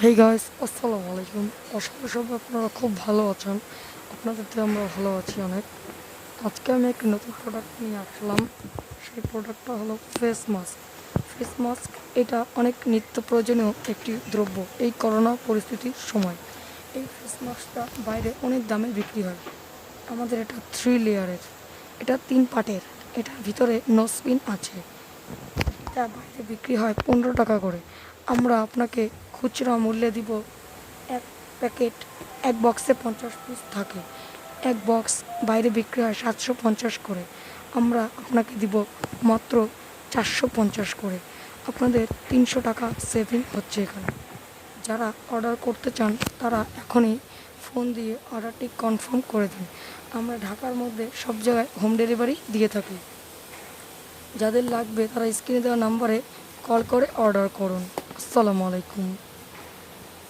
Hey guys, আসসালামু আলাইকুম। আশা করি সবাই আপনারা খুব ভালো আছেন। আপনাদেরতে আমরা ভালো আছি অনেক। আজকে আমি একটা নতুন প্রোডাক্ট নিয়ে আসলাম। সেই প্রোডাক্টটা হলো ফেস মাস্ক। ফেস মাস্ক এটা অনেক নিত্য প্রয়োজনীয় একটি দ্রব্য এই করোনা পরিস্থিতির সময়। এই ফেস মাস্কটা বাইরে অনেক দামে বিক্রি হয়। আমাদের এটা 3 লেয়ারের, এটা 3 পার্টের। এটার ভিতরে নোজপিন আছে। এটা বাইরে বিক্রি হয় 15 টাকা করে। আমরা আপনাকে খুচরা মূল্যে দিব। এক প্যাকেট, এক বক্সে 50 পিস থাকে। এক বক্স বাইরে বিক্রি হয় 750 করে। আমরা আপনাকে দিব মাত্র 450 করে। আপনাদের 300 টাকা সেভিং হচ্ছে এখানে। যারা অর্ডার করতে চান তারা এখনই ফোন দিয়ে অর্ডারটি কনফার্ম করে দিন। আমরা ঢাকার মধ্যে সব জায়গায় হোম ডেলিভারি দিয়ে থাকি। যাদের লাগবে তারা স্ক্রিনে দেওয়া নাম্বারে কল করে অর্ডার করুন। আসসালামু আলাইকুম।